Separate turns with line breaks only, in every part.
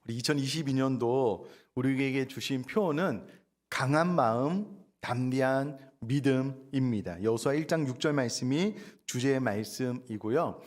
우리 2022년도 우리에게 주신 표어는 강한 마음, 담대한 믿음입니다. 여호수아 1장 6절 말씀이 주제의 말씀이고요.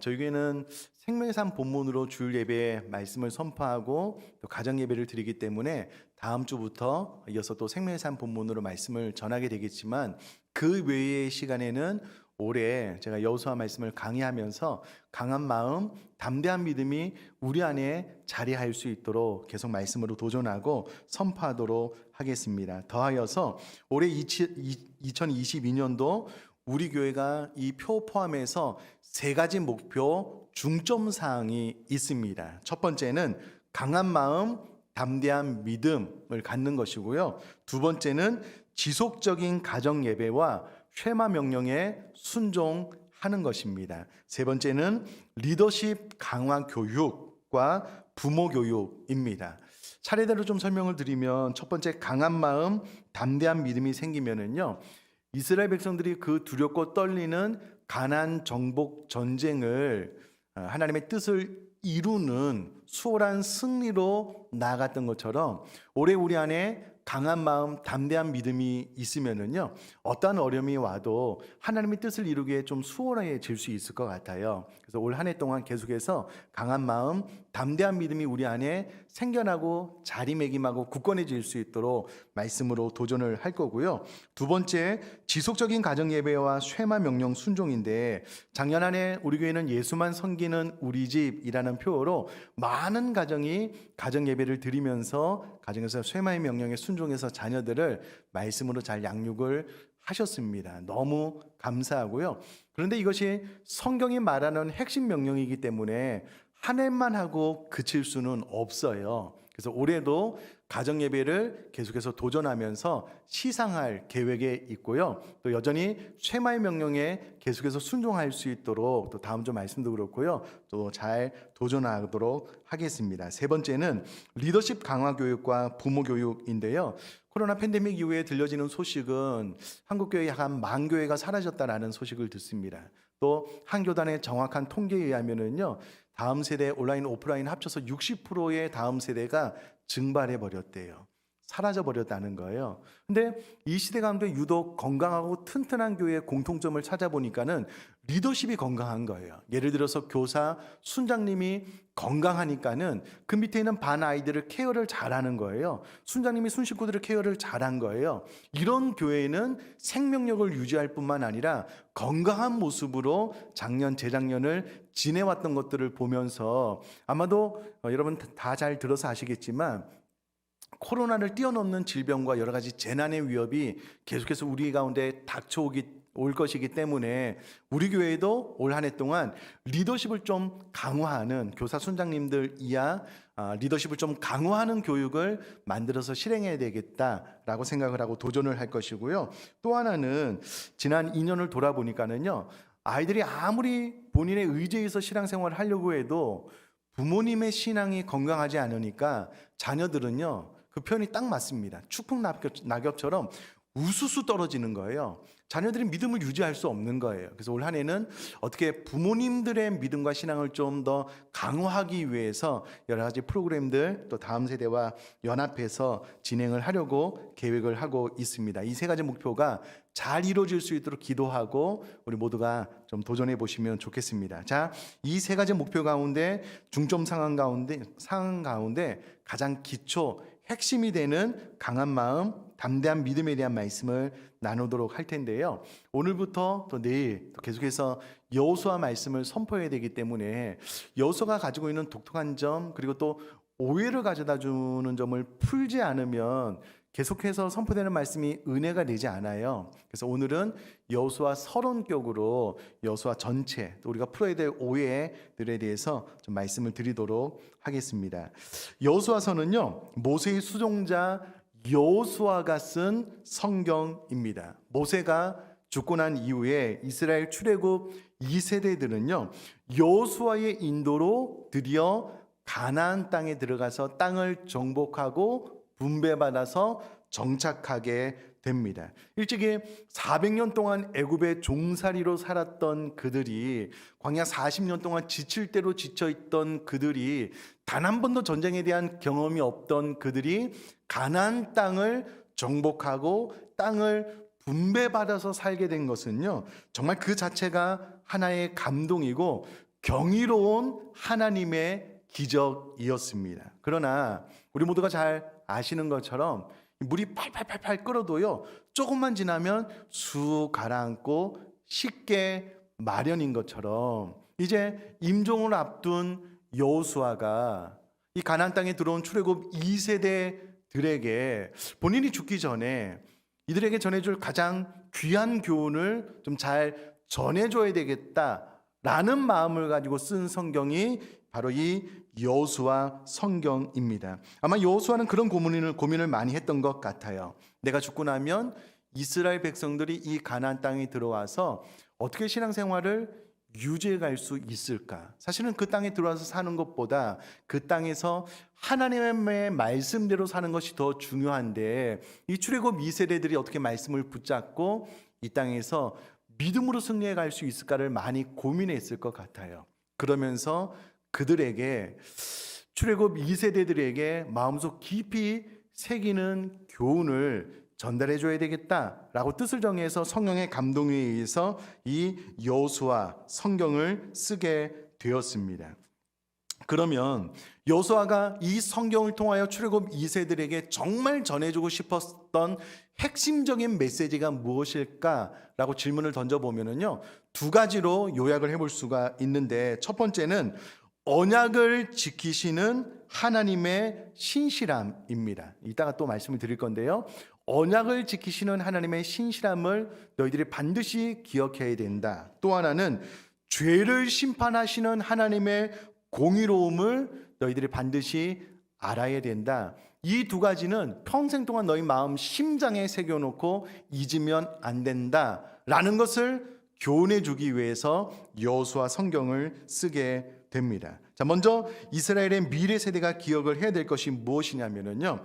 저희에게는 생명의 삶 본문으로 주일 예배에 말씀을 선포하고 또 가정 예배를 드리기 때문에 다음 주부터 이어서 또 생명의 삶 본문으로 말씀을 전하게 되겠지만, 그 외의 시간에는 올해 제가 여호수아 말씀을 강의하면서 강한 마음, 담대한 믿음이 우리 안에 자리할 수 있도록 계속 말씀으로 도전하고 선포하도록 하겠습니다. 더하여서 올해 2022년도 우리 교회가 이 표 포함해서 세 가지 목표 중점 사항이 있습니다. 첫 번째는 강한 마음, 담대한 믿음을 갖는 것이고요. 두 번째는 지속적인 가정 예배와 쉐마 명령에 순종하는 것입니다. 세 번째는 리더십 강화 교육과 부모 교육입니다. 차례대로 좀 설명을 드리면, 첫 번째 강한 마음, 담대한 믿음이 생기면은요, 이스라엘 백성들이 그 두렵고 떨리는 가나안 정복 전쟁을 하나님의 뜻을 이루는 수월한 승리로 나아갔던 것처럼, 올해 우리 안에 강한 마음, 담대한 믿음이 있으면은요, 어떠한 어려움이 와도 하나님의 뜻을 이루기에 좀 수월해질 수 있을 것 같아요. 그래서 올 한 해 동안 계속해서 강한 마음, 담대한 믿음이 우리 안에 생겨나고 자리매김하고 굳건해질 수 있도록 말씀으로 도전을 할 거고요. 두 번째, 지속적인 가정 예배와 쉐마 명령 순종인데, 작년 한 해 우리 교회는 예수만 섬기는 우리 집이라는 표어로 많은 가정이 가정 예배를 드리면서 가정에서 쉐마의 명령에 순종해서 자녀들을 말씀으로 잘 양육을 하셨습니다. 너무 감사하고요. 그런데 이것이 성경이 말하는 핵심 명령이기 때문에 한 해만 하고 그칠 수는 없어요. 그래서 올해도 가정 예배를 계속해서 도전하면서 시상할 계획에 있고요. 또 여전히 쉐마의 명령에 계속해서 순종할 수 있도록 또 다음 주 말씀도 그렇고요, 또 잘 도전하도록 하겠습니다. 세 번째는 리더십 강화 교육과 부모 교육인데요. 코로나 팬데믹 이후에 들려지는 소식은 한국교회 약 한 10,000교회가 사라졌다라는 소식을 듣습니다. 또 한 교단의 정확한 통계에 의하면은요, 다음 세대 온라인 오프라인 합쳐서 60%의 다음 세대가 증발해 버렸대요. 사라져 버렸다는 거예요. 근데 이 시대 가운데 유독 건강하고 튼튼한 교회의 공통점을 찾아보니까는 리더십이 건강한 거예요. 예를 들어서 교사, 순장님이 건강하니까는 그 밑에 있는 반 아이들을 케어를 잘하는 거예요. 순장님이 순식구들을 케어를 잘한 거예요. 이런 교회는 생명력을 유지할 뿐만 아니라 건강한 모습으로 작년, 재작년을 지내왔던 것들을 보면서, 아마도 여러분 다 잘 들어서 아시겠지만 코로나를 뛰어넘는 질병과 여러 가지 재난의 위협이 계속해서 우리 가운데 올 것이기 때문에 우리 교회도 올 한 해 동안 리더십을 좀 강화하는, 교사 순장님들 이하 리더십을 좀 강화하는 교육을 만들어서 실행해야 되겠다라고 생각을 하고 도전을 할 것이고요. 또 하나는 지난 2년을 돌아보니까는요, 아이들이 아무리 본인의 의지에서 신앙생활을 하려고 해도 부모님의 신앙이 건강하지 않으니까 자녀들은요, 그 표현이 딱 맞습니다. 추풍낙엽처럼 우수수 떨어지는 거예요. 자녀들이 믿음을 유지할 수 없는 거예요. 그래서 올 한 해는 어떻게 부모님들의 믿음과 신앙을 좀 더 강화하기 위해서 여러 가지 프로그램들, 또 다음 세대와 연합해서 진행을 하려고 계획을 하고 있습니다. 이 세 가지 목표가 잘 이루어질 수 있도록 기도하고 우리 모두가 좀 도전해 보시면 좋겠습니다. 자, 이 세 가지 목표 가운데 중점 상황 가운데 가장 기초 핵심이 되는 강한 마음, 담대한 믿음에 대한 말씀을 나누도록 할 텐데요. 오늘부터 또 내일 또 계속해서 여호수아 말씀을 선포해야 되기 때문에 여호수아가 가지고 있는 독특한 점, 그리고 또 오해를 가져다 주는 점을 풀지 않으면 계속해서 선포되는 말씀이 은혜가 되지 않아요. 그래서 오늘은 여호수아 서론격으로 여호수아 전체, 또 우리가 풀어야 될 오해들에 대해서 좀 말씀을 드리도록 하겠습니다. 여호수아서는요, 모세의 수종자 여호수아가 쓴 성경입니다. 모세가 죽고 난 이후에 이스라엘 출애굽 2세대들은요, 여호수아의 인도로 드디어 가나안 땅에 들어가서 땅을 정복하고 분배받아서 정착하게 됩니다. 일찍이 400년 동안 애굽의 종살이로 살았던 그들이, 광야 40년 동안 지칠 대로 지쳐 있던 그들이, 단 한 번도 전쟁에 대한 경험이 없던 그들이 가나안 땅을 정복하고 땅을 분배받아서 살게 된 것은요, 정말 그 자체가 하나의 감동이고 경이로운 하나님의 기적이었습니다. 그러나 우리 모두가 잘 아시는 것처럼 물이 팔팔팔팔 끓어도요, 조금만 지나면 쑥 가라앉고 식게 마련인 것처럼, 이제 임종을 앞둔 여호수아가 이 가나안 땅에 들어온 출애굽 2세대들에게 본인이 죽기 전에 이들에게 전해줄 가장 귀한 교훈을 좀 잘 전해줘야 되겠다라는 마음을 가지고 쓴 성경이 바로 이 여호수아 성경입니다. 아마 여호수아는 그런 고민을 많이 했던 것 같아요. 내가 죽고 나면 이스라엘 백성들이 이 가나안 땅에 들어와서 어떻게 신앙생활을 유지해 갈 수 있을까? 사실은 그 땅에 들어와서 사는 것보다 그 땅에서 하나님의 말씀대로 사는 것이 더 중요한데, 이 출애굽 2세대들이 어떻게 말씀을 붙잡고 이 땅에서 믿음으로 승리해 갈 수 있을까를 많이 고민했을 것 같아요. 그러면서 그들에게, 출애굽 2세대들에게 마음속 깊이 새기는 교훈을 전달해 줘야 되겠다라고 뜻을 정해서 성령의 감동에 의해서 이 여호수아 성경을 쓰게 되었습니다. 그러면 여호수아가 이 성경을 통하여 출애굽 2세들에게 정말 전해주고 싶었던 핵심적인 메시지가 무엇일까라고 질문을 던져보면요, 두 가지로 요약을 해볼 수가 있는데, 첫 번째는 언약을 지키시는 하나님의 신실함입니다. 이따가 또 말씀을 드릴 건데요, 언약을 지키시는 하나님의 신실함을 너희들이 반드시 기억해야 된다. 또 하나는 죄를 심판하시는 하나님의 공의로움을 너희들이 반드시 알아야 된다. 이 두 가지는 평생 동안 너희 마음 심장에 새겨놓고 잊으면 안 된다라는 것을 교훈해 주기 위해서 여호수아 성경을 쓰게 됩니다. 자, 먼저 이스라엘의 미래 세대가 기억을 해야 될 것이 무엇이냐면요,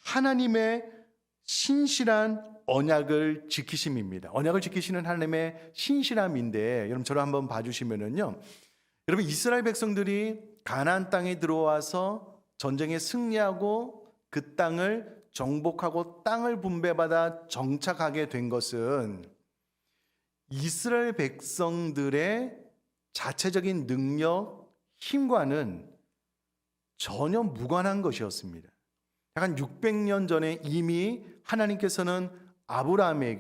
하나님의 신실한 언약을 지키심입니다. 언약을 지키시는 하나님의 신실함인데, 여러분 저를 한번 봐주시면요, 여러분 이스라엘 백성들이 가나안 땅에 들어와서 전쟁에 승리하고 그 땅을 정복하고 땅을 분배받아 정착하게 된 것은 이스라엘 백성들의 자체적인 능력, 힘과는 전혀 무관한 것이었습니다. 약 600년 전에 이미 하나님께서는 아브라함의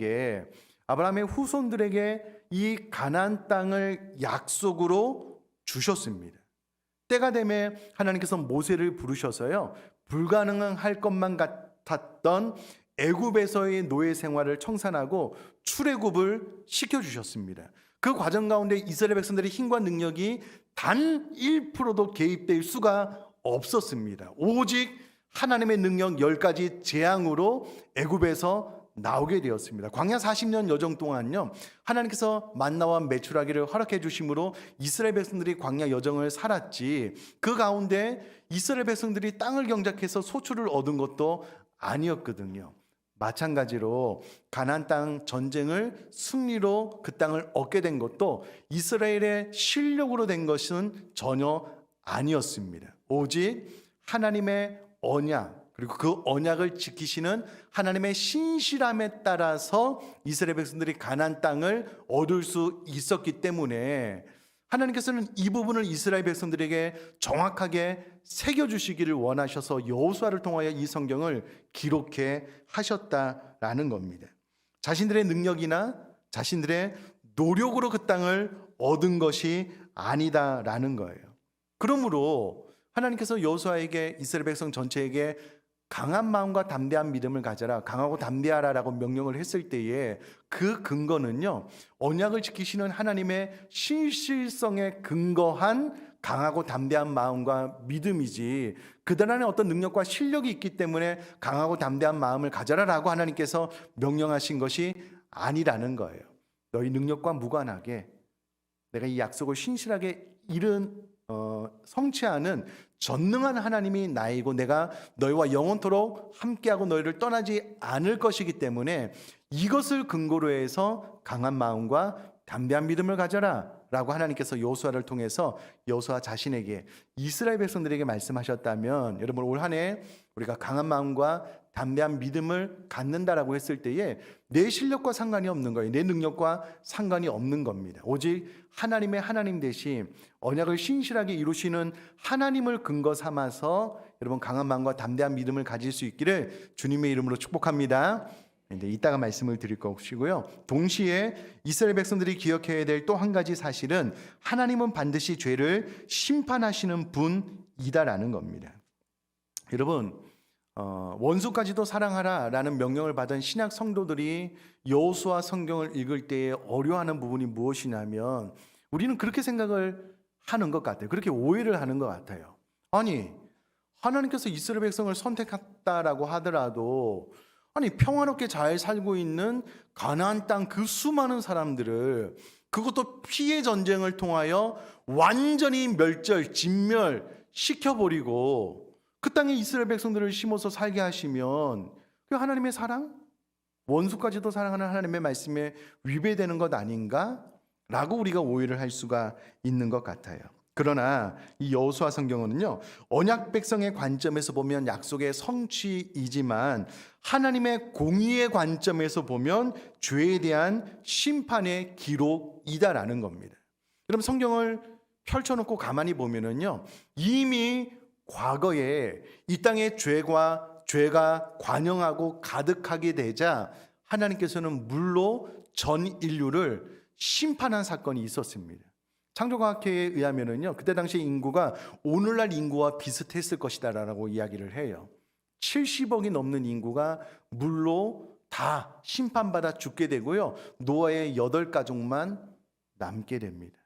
후손들에게 이 가나안 땅을 약속으로 주셨습니다. 때가 되면 하나님께서 모세를 부르셔서요, 불가능할 것만 같았던 애굽에서의 노예 생활을 청산하고 출애굽을 시켜주셨습니다. 그 과정 가운데 이스라엘 백성들의 힘과 능력이 단 1%도 개입될 수가 없었습니다. 오직 하나님의 능력 10가지 재앙으로 애굽에서 나오게 되었습니다. 광야 40년 여정 동안요, 하나님께서 만나와 메추라기를 허락해 주심으로 이스라엘 백성들이 광야 여정을 살았지, 그 가운데 이스라엘 백성들이 땅을 경작해서 소출을 얻은 것도 아니었거든요. 마찬가지로 가나안 땅 전쟁을 승리로 그 땅을 얻게 된 것도 이스라엘의 실력으로 된 것은 전혀 아니었습니다. 오직 하나님의 언약, 그리고 그 언약을 지키시는 하나님의 신실함에 따라서 이스라엘 백성들이 가나안 땅을 얻을 수 있었기 때문에 하나님께서는 이 부분을 이스라엘 백성들에게 정확하게 새겨주시기를 원하셔서 여호수아를 통하여 이 성경을 기록해 하셨다라는 겁니다. 자신들의 능력이나 자신들의 노력으로 그 땅을 얻은 것이 아니다라는 거예요. 그러므로 하나님께서 여호수아에게, 이스라엘 백성 전체에게 강한 마음과 담대한 믿음을 가져라, 강하고 담대하라라고 명령을 했을 때에 그 근거는요, 언약을 지키시는 하나님의 신실성에 근거한 강하고 담대한 마음과 믿음이지, 그들 안에 어떤 능력과 실력이 있기 때문에 강하고 담대한 마음을 가져라라고 하나님께서 명령하신 것이 아니라는 거예요. 너희 능력과 무관하게 내가 이 약속을 신실하게 성취하는 전능한 하나님이 나이고 내가 너희와 영원토록 함께하고 너희를 떠나지 않을 것이기 때문에 이것을 근거로 해서 강한 마음과 담대한 믿음을 가져라 라고 하나님께서 여호수아를 통해서 여호수아 자신에게 이스라엘 백성들에게 말씀하셨다면, 여러분 올 한 해 우리가 강한 마음과 담대한 믿음을 갖는다라고 했을 때에 내 실력과 상관이 없는 거예요. 내 능력과 상관이 없는 겁니다. 오직 하나님의 하나님 대신 언약을 신실하게 이루시는 하나님을 근거 삼아서 여러분 강한 마음과 담대한 믿음을 가질 수 있기를 주님의 이름으로 축복합니다. 이제 이따가 말씀을 드릴 것이고요. 동시에 이스라엘 백성들이 기억해야 될 또 한 가지 사실은 하나님은 반드시 죄를 심판하시는 분이다라는 겁니다. 여러분 원수까지도 사랑하라라는 명령을 받은 신약 성도들이 여호수아 성경을 읽을 때에 어려워하는 부분이 무엇이냐면, 우리는 그렇게 생각을 하는 것 같아요. 그렇게 오해를 하는 것 같아요. 아니 하나님께서 이스라엘 백성을 선택했다라고 하더라도 아니 평화롭게 잘 살고 있는 가나안 땅 그 수많은 사람들을, 그것도 피해 전쟁을 통하여 완전히 진멸시켜버리고 그 땅에 이스라엘 백성들을 심어서 살게 하시면 그 하나님의 사랑? 원수까지도 사랑하는 하나님의 말씀에 위배되는 것 아닌가? 라고 우리가 오해를 할 수가 있는 것 같아요. 그러나 이 여호수아 성경은요, 언약 백성의 관점에서 보면 약속의 성취이지만 하나님의 공의의 관점에서 보면 죄에 대한 심판의 기록이다라는 겁니다. 그럼 성경을 펼쳐놓고 가만히 보면은요, 이미 과거에 이 땅에 죄가 관영하고 가득하게 되자 하나님께서는 물로 전 인류를 심판한 사건이 있었습니다. 창조과학회에 의하면은요, 그때 당시 인구가 오늘날 인구와 비슷했을 것이다라고 이야기를 해요. 70억이 넘는 인구가 물로 다 심판받아 죽게 되고요, 노아의 8가족만 남게 됩니다.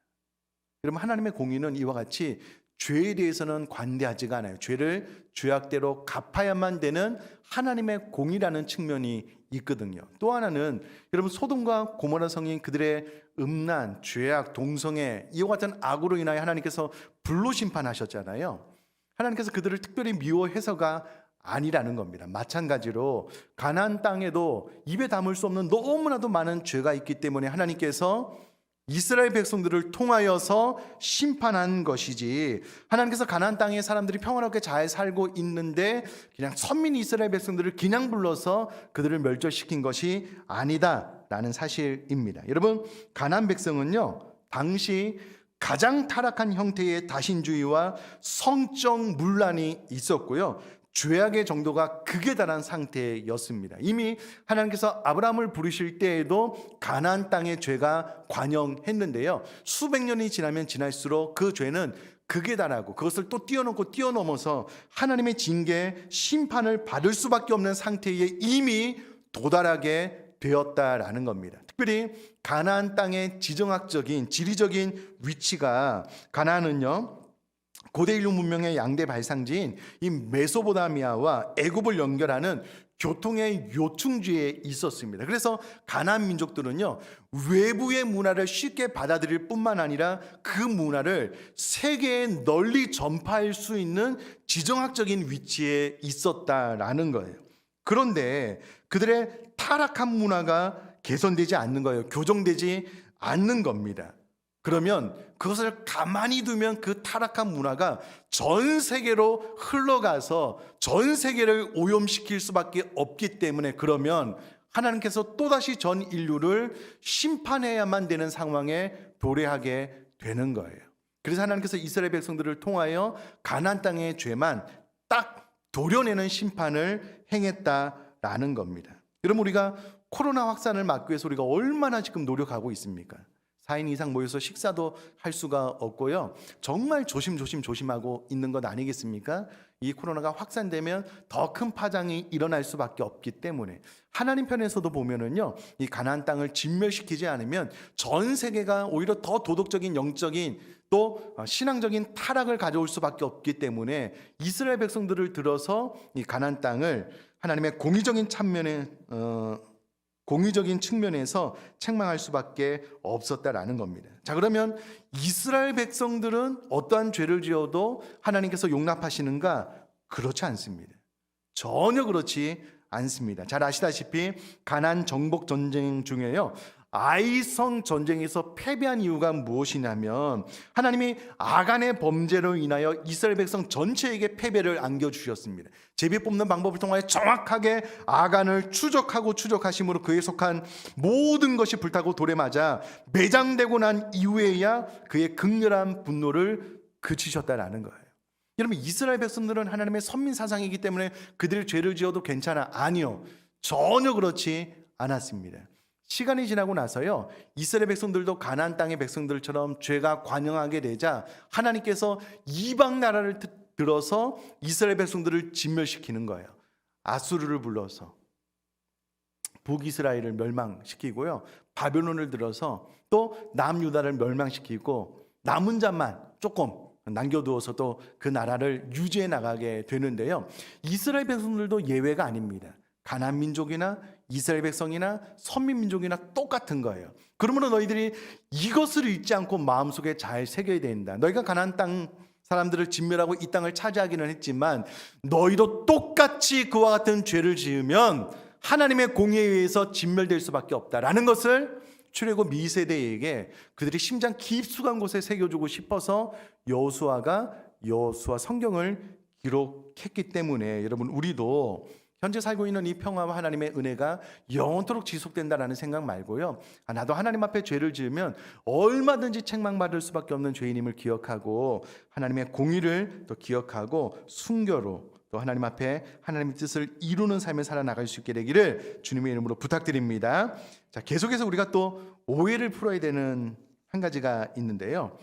그러면 하나님의 공의는 이와 같이 죄에 대해서는 관대하지가 않아요. 죄를 죄악대로 갚아야만 되는 하나님의 공의라는 측면이 있거든요. 또 하나는 여러분 소돔과 고모라 성인 그들의 음란, 죄악, 동성애 이와 같은 악으로 인하여 하나님께서 불로 심판하셨잖아요. 하나님께서 그들을 특별히 미워해서가 아니라는 겁니다. 마찬가지로 가나안 땅에도 입에 담을 수 없는 너무나도 많은 죄가 있기 때문에 하나님께서 이스라엘 백성들을 통하여서 심판한 것이지, 하나님께서 가나안 땅에 사람들이 평화롭게 잘 살고 있는데 그냥 선민 이스라엘 백성들을 그냥 불러서 그들을 멸절시킨 것이 아니다라는 사실입니다. 여러분 가나안 백성은요, 당시 가장 타락한 형태의 다신주의와 성적 문란이 있었고요, 죄악의 정도가 극에 달한 상태였습니다. 이미 하나님께서 아브라함을 부르실 때에도 가나안 땅의 죄가 관영했는데요, 수백 년이 지나면 지날수록 그 죄는 극에 달하고 그것을 또 뛰어넘어서 하나님의 징계, 심판을 받을 수밖에 없는 상태에 이미 도달하게 되었다라는 겁니다. 특별히 가나안 땅의 지정학적인 지리적인 위치가, 가나안은요 고대 인류 문명의 양대 발상지인 이 메소포타미아와 애굽을 연결하는 교통의 요충지에 있었습니다. 그래서 가나안 민족들은요, 외부의 문화를 쉽게 받아들일 뿐만 아니라 그 문화를 세계에 널리 전파할 수 있는 지정학적인 위치에 있었다라는 거예요. 그런데 그들의 타락한 문화가 개선되지 않는 거예요. 교정되지 않는 겁니다. 그러면 그것을 가만히 두면 그 타락한 문화가 전 세계로 흘러가서 전 세계를 오염시킬 수밖에 없기 때문에, 그러면 하나님께서 또다시 전 인류를 심판해야만 되는 상황에 도래하게 되는 거예요. 그래서 하나님께서 이스라엘 백성들을 통하여 가나안 땅의 죄만 딱 도려내는 심판을 행했다라는 겁니다. 여러분 우리가 코로나 확산을 막기 위해서 우리가 얼마나 지금 노력하고 있습니까? 4인 이상 모여서 식사도 할 수가 없고요, 정말 조심하고 있는 것 아니겠습니까? 이 코로나가 확산되면 더 큰 파장이 일어날 수밖에 없기 때문에 하나님 편에서도 보면은요, 이 가나안 땅을 진멸시키지 않으면 전 세계가 오히려 더 도덕적인, 영적인 또 신앙적인 타락을 가져올 수밖에 없기 때문에 이스라엘 백성들을 들어서 이 가나안 땅을 하나님의 공의적인 참면에 공의적인 측면에서 책망할 수밖에 없었다라는 겁니다. 자, 그러면 이스라엘 백성들은 어떠한 죄를 지어도 하나님께서 용납하시는가? 그렇지 않습니다. 전혀 그렇지 않습니다. 잘 아시다시피 가나안 정복 전쟁 중에요, 아이성 전쟁에서 패배한 이유가 무엇이냐면 하나님이 아간의 범죄로 인하여 이스라엘 백성 전체에게 패배를 안겨주셨습니다. 제비 뽑는 방법을 통하여 정확하게 아간을 추적하심으로 그에 속한 모든 것이 불타고 돌에 맞아 매장되고 난 이후에야 그의 극렬한 분노를 그치셨다라는 거예요. 여러분, 이스라엘 백성들은 하나님의 선민 사상이기 때문에 그들이 죄를 지어도 괜찮아? 아니요, 전혀 그렇지 않았습니다. 시간이 지나고 나서요, 이스라엘 백성들도 가나안 땅의 백성들처럼 죄가 관영하게 되자 하나님께서 이방 나라를 들어서 이스라엘 백성들을 진멸시키는 거예요. 아수르를 불러서 북이스라엘을 멸망시키고요, 바벨론을 들어서 또 남유다를 멸망시키고 남은 자만 조금 남겨두어서 또 그 나라를 유지해 나가게 되는데요, 이스라엘 백성들도 예외가 아닙니다. 가나안 민족이나 이스라엘 백성이나 선민 민족이나 똑같은 거예요. 그러므로 너희들이 이것을 잊지 않고 마음속에 잘 새겨야 된다. 너희가 가나안 땅 사람들을 진멸하고 이 땅을 차지하기는 했지만 너희도 똑같이 그와 같은 죄를 지으면 하나님의 공의에 의해서 진멸될 수밖에 없다라는 것을 출애굽 미세대에게 그들이 심장 깊숙한 곳에 새겨주고 싶어서 여호수아 성경을 기록했기 때문에 여러분, 우리도 현재 살고 있는 이 평화와 하나님의 은혜가 영원토록 지속된다라는 생각 말고요, 나도 하나님 앞에 죄를 지으면 얼마든지 책망받을 수밖에 없는 죄인임을 기억하고 하나님의 공의를 또 기억하고 순교로 또 하나님 앞에 하나님의 뜻을 이루는 삶을 살아나갈 수 있게 되기를 주님의 이름으로 부탁드립니다. 자, 계속해서 우리가 또 오해를 풀어야 되는 한 가지가 있는데요,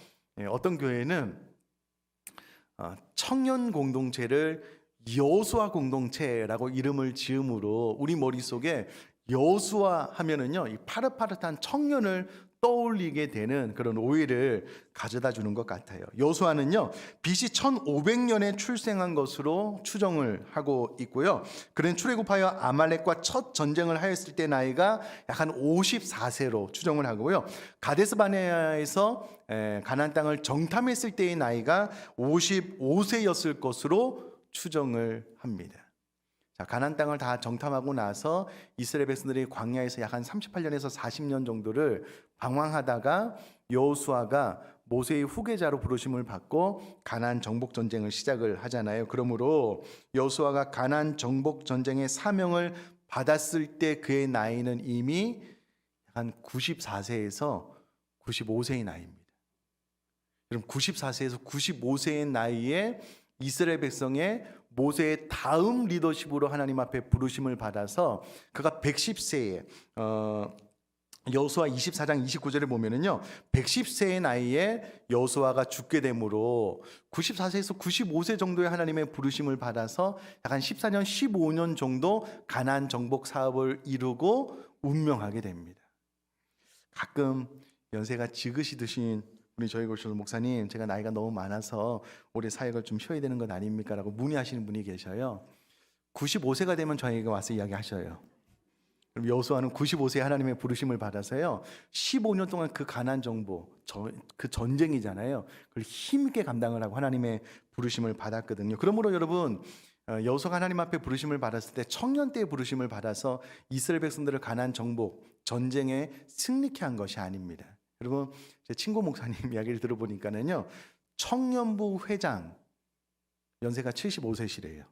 어떤 교회는 청년 공동체를 여호수아 공동체라고 이름을 지음으로 우리 머릿속에 여호수아 하면은요, 이 파릇파릇한 청년을 떠올리게 되는 그런 오해를 가져다 주는 것 같아요. 여호수아는요, BC 1500년에 출생한 것으로 추정을 하고 있고요, 그는 출애굽하여 아말렉과 첫 전쟁을 하였을 때 나이가 약 한 54세로 추정을 하고요, 가데스 바네아에서 가나안 땅을 정탐했을 때의 나이가 55세였을 것으로 추정을 합니다. 자, 가나안 땅을 다 정탐하고 나서 이스라엘 백성들이 광야에서 약 한 38년에서 40년 정도를 방황하다가 여호수아가 모세의 후계자로 부르심을 받고 가나안 정복 전쟁을 시작을 하잖아요. 그러므로 여호수아가 가나안 정복 전쟁의 사명을 받았을 때 그의 나이는 이미 한 94세에서 95세의 나이입니다. 그럼 94세에서 95세의 나이에 이스라엘 백성의 모세의 다음 리더십으로 하나님 앞에 부르심을 받아서 그가 110세에 여호수아 24장 29절에 보면은요, 110세의 나이에 여호수아가 죽게 되므로 94세에서 95세 정도의 하나님의 부르심을 받아서 약 한 14년 15년 정도 가나안 정복 사업을 이루고 운명하게 됩니다. 가끔 연세가 지긋이 우리 저희 교실 목사님, 제가 나이가 너무 많아서 올해 사역을 좀 쉬어야 되는 것 아닙니까? 라고 문의하시는 분이 계셔요. 95세가 되면 저에게 와서 이야기하셔요. 그럼 여호수아는 95세에 하나님의 부르심을 받아서요, 15년 동안 그 가나안 정복, 그 전쟁이잖아요, 그걸 힘있게 감당을 하고 하나님의 부르심을 받았거든요. 그러므로 여러분, 여호수아가 하나님 앞에 부르심을 받았을 때 청년 때의 부르심을 받아서 이스라엘 백성들을 가나안 정복 전쟁에 승리케 한 것이 아닙니다. 여러분, 제 친구 목사님 이야기를 들어보니까는요, 청년부 회장 연세가 75세시래요.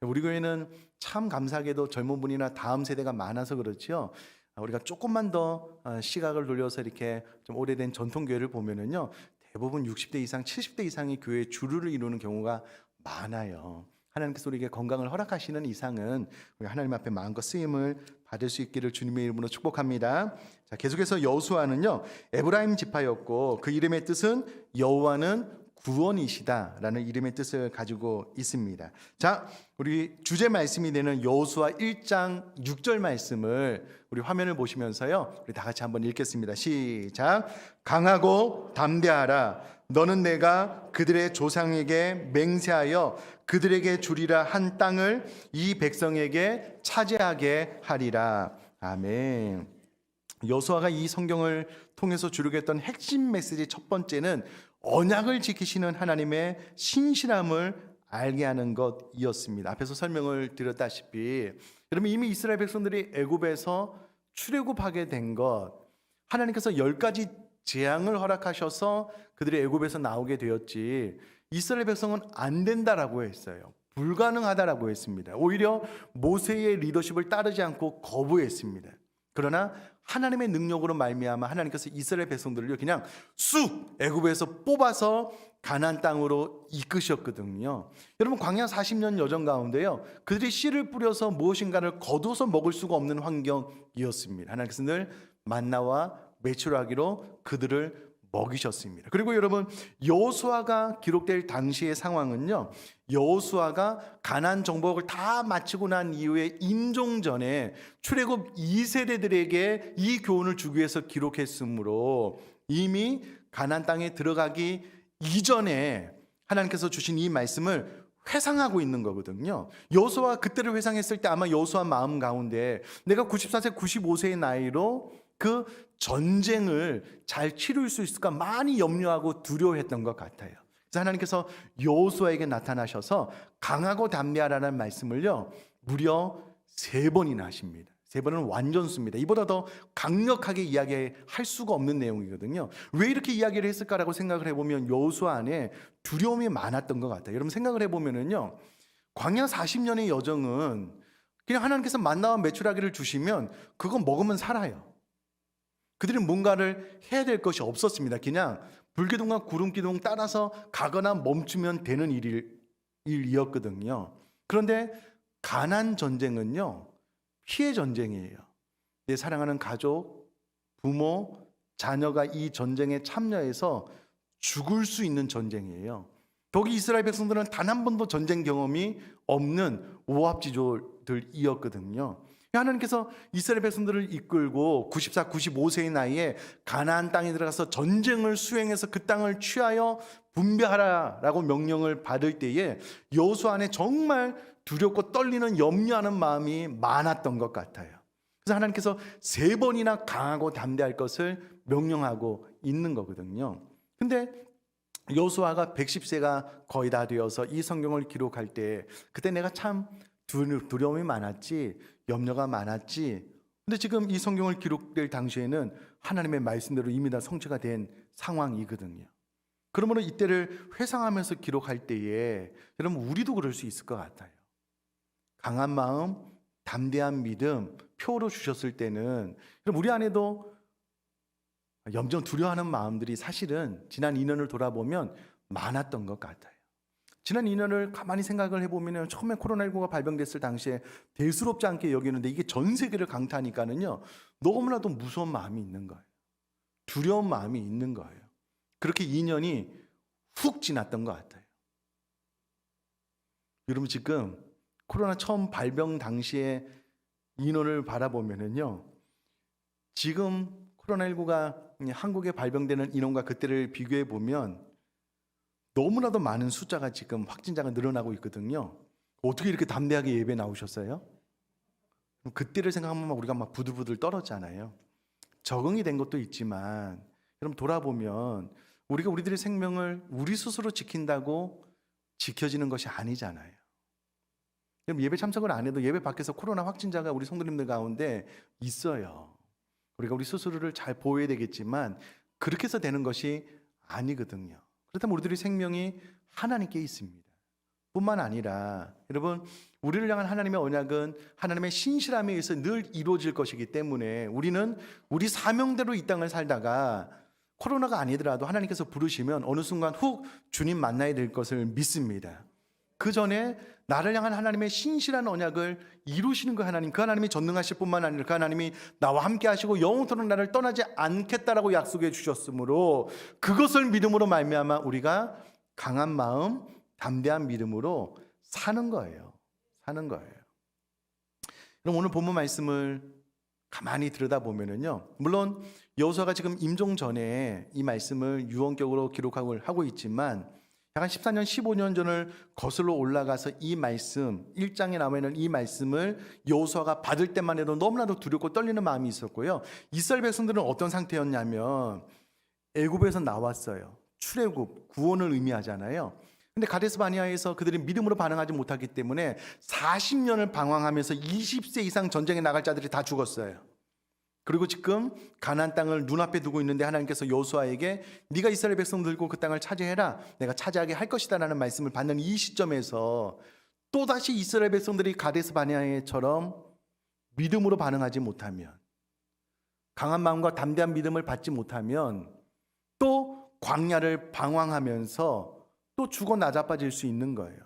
우리 교회는 참 감사하게도 젊은 분이나 다음 세대가 많아서 그렇지요, 우리가 조금만 더 시각을 돌려서 이렇게 좀 오래된 전통 교회를 보면은요, 대부분 60대 이상, 70대 이상의 교회 주류를 이루는 경우가 많아요. 하나님께서 우리에게 건강을 허락하시는 이상은 우리 하나님 앞에 마음껏 쓰임을 받을 수 있기를 주님의 이름으로 축복합니다. 자, 계속해서 여호수아는요, 에브라임 지파였고 그 이름의 뜻은 여호와는 구원이시다라는 이름의 뜻을 가지고 있습니다. 자, 우리 주제 말씀이 되는 여호수아 1장 6절 말씀을 우리 화면을 보시면서요, 우리 다 같이 한번 읽겠습니다. 시작. 강하고 담대하라. 너는 내가 그들의 조상에게 맹세하여 그들에게 주리라 한 땅을 이 백성에게 차지하게 하리라. 아멘. 여호수아가 이 성경을 통해서 주려고 했던 핵심 메시지 첫 번째는 언약을 지키시는 하나님의 신실함을 알게 하는 것이었습니다. 앞에서 설명을 드렸다시피 여러분, 이미 이스라엘 백성들이 애굽에서 출애굽하게 된 것, 하나님께서 10가지 재앙을 허락하셔서 그들이 애굽에서 나오게 되었지, 이스라엘 백성은 안 된다라고 했어요. 불가능하다라고 했습니다. 오히려 모세의 리더십을 따르지 않고 거부했습니다. 그러나 하나님의 능력으로 말미암아 하나님께서 이스라엘 백성들을 그냥 쑥 애굽에서 뽑아서 가나안 땅으로 이끄셨거든요. 여러분, 광야 40년 여정 가운데요, 그들이 씨를 뿌려서 무엇인가를 거두어서 먹을 수가 없는 환경이었습니다. 하나님께서 늘 만나와 메추라기로 그들을 먹이셨습니다. 그리고 여러분, 여호수아가 기록될 당시의 상황은요, 여호수아가 가나안 정복을 다 마치고 난 이후에 임종전에 출애굽 2세대들에게 이 교훈을 주기 위해서 기록했으므로 이미 가나안 땅에 들어가기 이전에 하나님께서 주신 이 말씀을 회상하고 있는 거거든요. 여호수아 그때를 회상했을 때 아마 여호수아 마음 가운데 내가 94세, 95세의 나이로 그 전쟁을 잘 치룰 수 있을까 많이 염려하고 두려워했던 것 같아요. 그래서 하나님께서 여호수아에게 나타나셔서 강하고 담대하라는 말씀을요, 무려 3번이나 하십니다. 3번은 완전수입니다. 이보다 더 강력하게 이야기할 수가 없는 내용이거든요. 왜 이렇게 이야기를 했을까라고 생각을 해보면 여호수아 안에 두려움이 많았던 것 같아요. 여러분, 생각을 해보면은요, 광야 40년의 여정은 그냥 하나님께서 만나와 메추라기를 주시면 그거 먹으면 살아요. 그들은 뭔가를 해야 될 것이 없었습니다. 그냥 불기둥과 구름기둥 따라서 가거나 멈추면 되는 일이었거든요. 그런데 가나안 전쟁은요, 피해 전쟁이에요. 내 사랑하는 가족, 부모, 자녀가 이 전쟁에 참여해서 죽을 수 있는 전쟁이에요. 거기 이스라엘 백성들은 단 한 번도 전쟁 경험이 없는 오합지졸들이었거든요. 하나님께서 이스라엘 백성들을 이끌고 94, 95세의 나이에 가나안 땅에 들어가서 전쟁을 수행해서 그 땅을 취하여 분배하라라고 명령을 받을 때에 여호수아 안에 정말 두렵고 떨리는 염려하는 마음이 많았던 것 같아요. 그래서 하나님께서 3번이나 강하고 담대할 것을 명령하고 있는 거거든요. 근데 여호수아가 110세가 거의 다 되어서 이 성경을 기록할 때 그때 내가 참 두려움이 많았지, 염려가 많았지. 근데 지금 이 성경을 기록될 당시에는 하나님의 말씀대로 이미 다 성취가 된 상황이거든요. 그러므로 이때를 회상하면서 기록할 때에 여러분, 우리도 그럴 수 있을 것 같아요. 강한 마음, 담대한 믿음 표로 주셨을 때는 우리 안에도 염전 두려워하는 마음들이 사실은 지난 2년을 돌아보면 많았던 것 같아요. 지난 2년을 가만히 생각을 해보면 처음에 코로나19가 발병됐을 당시에 대수롭지 않게 여기는데 이게 전 세계를 강타하니까는요, 너무나도 무서운 마음이 있는 거예요. 두려운 마음이 있는 거예요. 그렇게 2년이 훅 지났던 것 같아요. 여러분, 지금 코로나 처음 발병 당시에 인원을 바라보면은요, 지금 코로나19가 한국에 발병되는 인원과 그때를 비교해 보면 너무나도 많은 숫자가 지금 확진자가 늘어나고 있거든요. 어떻게 이렇게 담대하게 예배 나오셨어요? 그때를 생각하면 우리가 막 부들부들 떨었잖아요. 적응이 된 것도 있지만 여러분, 돌아보면 우리가 우리들의 생명을 우리 스스로 지킨다고 지켜지는 것이 아니잖아요. 여러분, 예배 참석을 안 해도 예배 밖에서 코로나 확진자가 우리 성도님들 가운데 있어요. 우리가 우리 스스로를 잘 보호해야 되겠지만 그렇게 해서 되는 것이 아니거든요. 그렇다면 우리들의 생명이 하나님께 있습니다. 뿐만 아니라 여러분, 우리를 향한 하나님의 언약은 하나님의 신실함에 의해서 늘 이루어질 것이기 때문에 우리는 우리 사명대로 이 땅을 살다가 코로나가 아니더라도 하나님께서 부르시면 어느 순간 훅 주님 만나야 될 것을 믿습니다. 그 전에 나를 향한 하나님의 신실한 언약을 이루시는 그 하나님, 그 하나님이 전능하실 뿐만 아니라 그 하나님이 나와 함께 하시고 영원토록 나를 떠나지 않겠다라고 약속해 주셨으므로 그것을 믿음으로 말미암아 우리가 강한 마음, 담대한 믿음으로 사는 거예요. 사는 거예요. 그럼 오늘 본문 말씀을 가만히 들여다보면은요, 물론 여호수아가 지금 임종 전에 이 말씀을 유언격으로 기록하고 하고 있지만 약 한 14년 15년 전을 거슬러 올라가서 이 말씀 1장에 나와 있는 이 말씀을 여호수아가 받을 때만 해도 너무나도 두렵고 떨리는 마음이 있었고요. 이스라엘 백성들은 어떤 상태였냐면 애굽에서 나왔어요. 출애굽, 구원을 의미하잖아요. 근데 가데스 바네아에서 그들이 믿음으로 반응하지 못하기 때문에 40년을 방황하면서 20세 이상 전쟁에 나갈 자들이 다 죽었어요. 그리고 지금 가나안 땅을 눈앞에 두고 있는데 하나님께서 여호수아에게 네가 이스라엘 백성들 들고 그 땅을 차지해라, 내가 차지하게 할 것이다 라는 말씀을 받는 이 시점에서 또다시 이스라엘 백성들이 가데스 바네아처럼 믿음으로 반응하지 못하면, 강한 마음과 담대한 믿음을 받지 못하면 또 광야를 방황하면서 또 죽어 나자빠질 수 있는 거예요.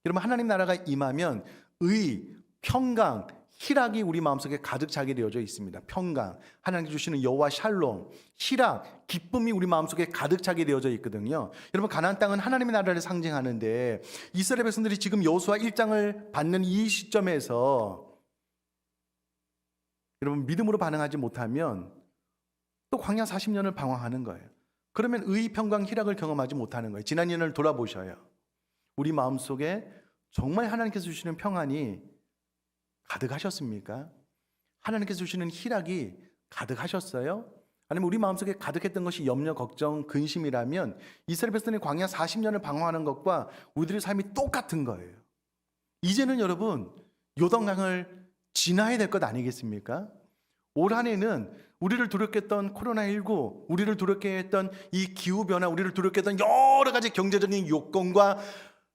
여러분, 하나님 나라가 임하면 의, 평강, 희락이 우리 마음속에 가득 차게 되어져 있습니다. 평강, 하나님께 주시는 여호와 샬롬, 희락, 기쁨이 우리 마음속에 가득 차게 되어져 있거든요. 여러분, 가나안 땅은 하나님의 나라를 상징하는데 이스라엘 백성들이 지금 여호수아 1장을 받는 이 시점에서 여러분 믿음으로 반응하지 못하면 또 광야 40년을 방황하는 거예요. 그러면 의, 평강, 희락을 경험하지 못하는 거예요. 지난 년을 돌아보셔요. 우리 마음속에 정말 하나님께서 주시는 평안이 가득하셨습니까? 하나님께서 주시는 희락이 가득하셨어요? 아니면 우리 마음속에 가득했던 것이 염려, 걱정, 근심이라면 이스라엘 백성이 광야 40년을 방황하는 것과 우리들의 삶이 똑같은 거예요. 이제는 여러분 요단강을 지나야 될 것 아니겠습니까? 올 한 해는 우리를 두렵게 했던 코로나19, 우리를 두렵게 했던 이 기후변화, 우리를 두렵게 했던 여러 가지 경제적인 요건과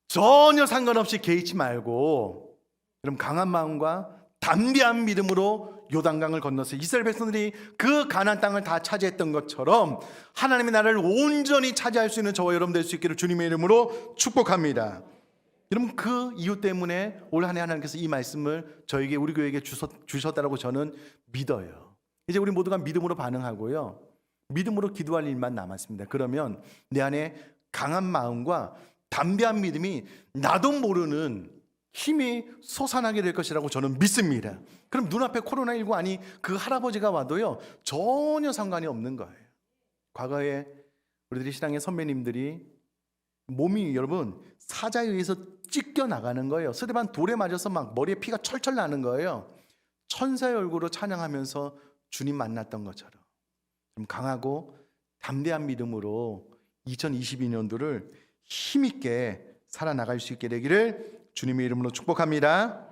전혀 상관없이 개의치 말고 여러분 강한 마음과 담대한 믿음으로 요단강을 건너서 이스라엘 백성들이 그 가나안 땅을 다 차지했던 것처럼 하나님의 나라를 온전히 차지할 수 있는 저와 여러분 될 수 있기를 주님의 이름으로 축복합니다. 여러분, 그 이유 때문에 올 한 해 하나님께서 이 말씀을 저에게, 우리 교회에게 주셨다라고 저는 믿어요. 이제 우리 모두가 믿음으로 반응하고요, 믿음으로 기도할 일만 남았습니다. 그러면 내 안에 강한 마음과 담대한 믿음이 나도 모르는 힘이 솟아나게 될 것이라고 저는 믿습니다. 그럼 눈앞에 코로나19 아니 그 할아버지가 와도요 전혀 상관이 없는 거예요. 과거에 우리들이 신앙의 선배님들이 몸이 여러분 사자에 의해서 찢겨 나가는 거예요. 스테반 돌에 맞아서 막 머리에 피가 철철 나는 거예요. 천사의 얼굴로 찬양하면서 주님 만났던 것처럼 좀 강하고 담대한 믿음으로 2022년도를 힘있게 살아나갈 수 있게 되기를 주님의 이름으로 축복합니다.